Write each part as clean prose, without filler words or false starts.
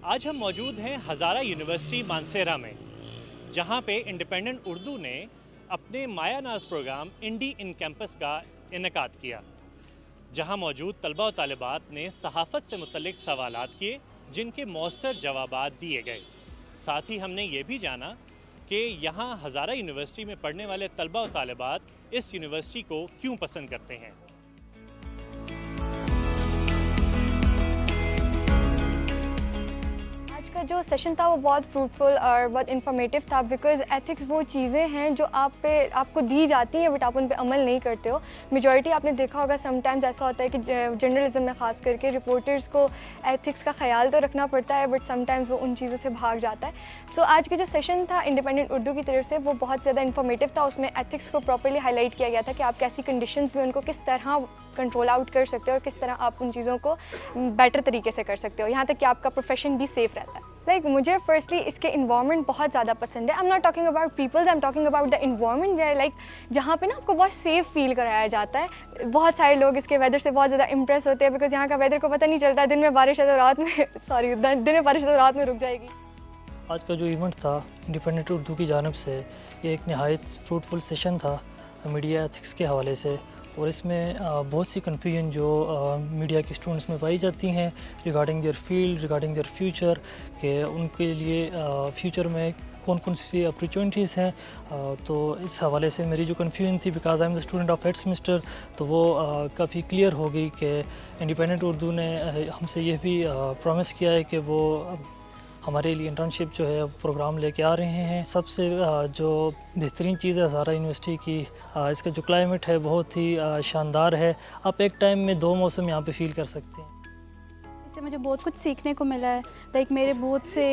आज हम मौजूद हैं हज़ारा यूनिवर्सिटी मानसेरा में, जहां पे इंडिपेंडेंट उर्दू ने अपने माया नाज प्रोग्राम इंडी इन कैंपस का इनेकाद किया, जहां मौजूद तलबा और तालिबात ने सहाफ़त से मुतल्लिक़ सवालात किए, जिनके मौसर जवाबात दिए गए। साथ ही हमने ये भी जाना कि यहाँ हज़ारा यूनिवर्सिटी में पढ़ने वाले तलबा और तालिबात इस यूनिवर्सिटी को क्यों पसंद करते हैं। का जो सेशन था वो बहुत फ्रूटफुल और बहुत इन्फॉर्मेटिव था, बिकॉज एथिक्स वो चीज़ें हैं जो आपको दी जाती हैं बट आप उन पे अमल नहीं करते हो। मेजॉरिटी आपने देखा होगा समटाइम्स ऐसा होता है कि जर्नलिज्म में ख़ास करके रिपोर्टर्स को एथिक्स का ख्याल तो रखना पड़ता है बट समटाइम्स वो उन चीज़ों से भाग जाता है। सो आज का जो सेशन था इंडिपेंडेंट उर्दू की तरफ से वो बहुत ज़्यादा इन्फॉर्मेटिव था। उसमें एथिक्स को प्रॉपर्ली हाईलाइट किया गया था कि आप कैसी कंडीशंस में उनको किस तरह कंट्रोल आउट कर सकते हो और किस तरह आप उन चीज़ों को बेटर तरीके से कर सकते हो, यहाँ तक कि आपका प्रोफेशन भी सेफ़ रहता है। मुझे फर्स्टली इसके इन्वायरमेंट बहुत ज़्यादा पसंद है। I am not talking about peoples, I am talking about the environment, जहाँ पे ना आपको बहुत सेफ़ फील कराया जाता है। बहुत सारे लोग इसके वेदर से बहुत ज़्यादा इंप्रेस होते हैं, बिकॉज यहाँ का वेदर को पता नहीं चलता, दिन में बारिश है तो रात में दिन में बारिश है तो रात में रुक जाएगी। आज का जो इवेंट था इंडिपेंडेंट उर्दू की जानिब से, ये एक नहायत फ्रूटफुल सेशन था मीडिया एथिक्स के हवाले से, और इसमें बहुत सी कन्फ्यूजन जो मीडिया के स्टूडेंट्स में पाई जाती हैं regarding their field, regarding their future, कि उनके लिए फ्यूचर में कौन कौन सी अपॉर्चुनिटीज़ हैं। तो इस हवाले से मेरी जो कन्फ्यूजन थी, because I am the student of 8th semester, तो वो काफ़ी क्लियर हो गई कि इंडिपेंडेंट उर्दू ने हमसे ये भी प्रॉमिस किया है कि वो हमारे लिए इंटर्नशिप जो है प्रोग्राम लेके आ रहे हैं। सबसे जो बेहतरीन चीज़ है हज़ारा यूनिवर्सिटी की, इसका जो क्लाइमेट है बहुत ही शानदार है। आप एक टाइम में 2 मौसम यहाँ पे फील कर सकते हैं। इससे मुझे बहुत कुछ सीखने को मिला है। मेरे बहुत से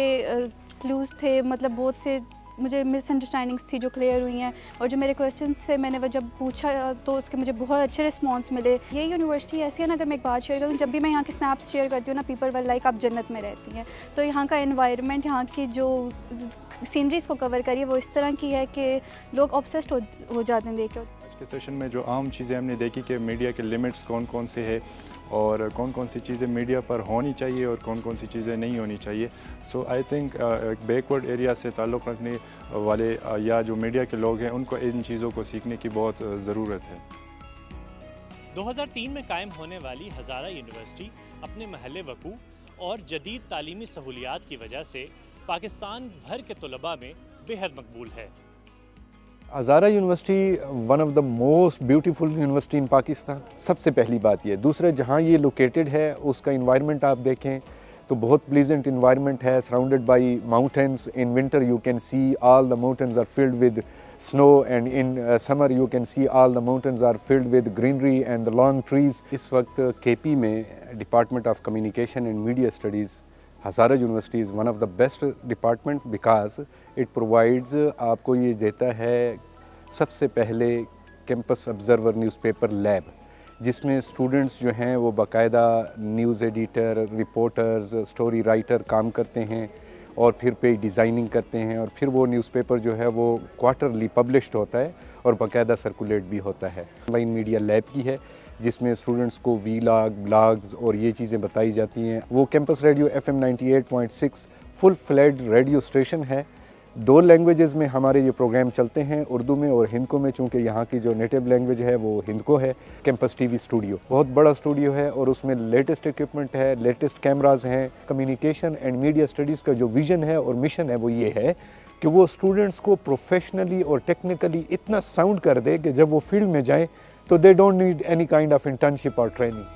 क्लूज़ थे, मतलब बहुत से मुझे मिसअंडरस्टैंडिंग्स थी जो क्लियर हुई हैं, और जो मेरे क्वेश्चन से मैंने वो जब पूछा तो उसके मुझे बहुत अच्छे रिस्पांस मिले। ये यूनिवर्सिटी ऐसी है ना, अगर मैं एक बात शेयर करूँ, जब भी मैं यहाँ के स्नैप्स शेयर करती हूँ ना, पीपल वर लाइक आप जन्नत में रहती हैं। तो यहाँ का एनवायरनमेंट, यहाँ की जो सीनरीज़ को कवर करिए वो इस तरह की है कि लोग ऑब्सेस्ड हो जाते हैं देख के। आज के सेशन में जो आम चीज़ें हमने देखी कि मीडिया के लिमिट्स कौन कौन से हैं और कौन कौन सी चीज़ें मीडिया पर होनी चाहिए और कौन कौन सी चीज़ें नहीं होनी चाहिए। सो आई थिंक बैकवर्ड एरिया से ताल्लुक़ रखने वाले या जो मीडिया के लोग हैं उनको इन चीज़ों को सीखने की बहुत ज़रूरत है। 2003 में कायम होने वाली हज़ारा यूनिवर्सिटी अपने महल वकू और जदीद तालीमी सहूलियात की वजह से पाकिस्तान भर के तलबा में बेहद मकबूल है। Hazara university one of the most beautiful university in Pakistan, सबसे पहली बात ये। दूसरा, जहाँ ये लोकेटेड है उसका इन्वायरमेंट आप देखें तो बहुत प्लीजेंट इन्वायरमेंट है, surrounded by mountains. In winter you can see all the mountains are filled with snow, and in summer you can see all the mountains are filled with greenery and the long trees. इस वक्त KP में department of communication and media studies Hazara university is one of the best department, because it provides, आपको ये देता है सबसे पहले campus observer newspaper lab, जिसमें स्टूडेंट्स जो हैं वो बाकायदा news editor, reporters, story writer काम करते हैं और फिर पेज डिज़ाइनिंग करते हैं, और फिर वो न्यूज़पेपर जो है वो क्वार्टरली पब्लिश्ड होता है और बाकायदा सर्कुलेट भी होता है। ऑनलाइन मीडिया लैब की है जिसमें स्टूडेंट्स को वीलॉग, ब्लॉग्स और ये चीज़ें बताई जाती हैं। वो campus radio FM 98.6 full fled radio station है। 2 लैंग्वेजेस में हमारे ये प्रोग्राम चलते हैं, उर्दू में और हिंदको में, चूँकि यहाँ की जो नेटिव लैंग्वेज है वो हिंदको है। कैंपस TV स्टूडियो बहुत बड़ा स्टूडियो है और उसमें लेटेस्ट इक्विपमेंट है, लेटेस्ट कैमराज हैं। कम्युनिकेशन एंड मीडिया स्टडीज़ का जो विज़न है और मिशन है वो ये है कि वो स्टूडेंट्स को प्रोफेशनली और टेक्निकली इतना साउंड कर दे कि जब वो फील्ड में जाएँ तो they don't need any kind of internship or training.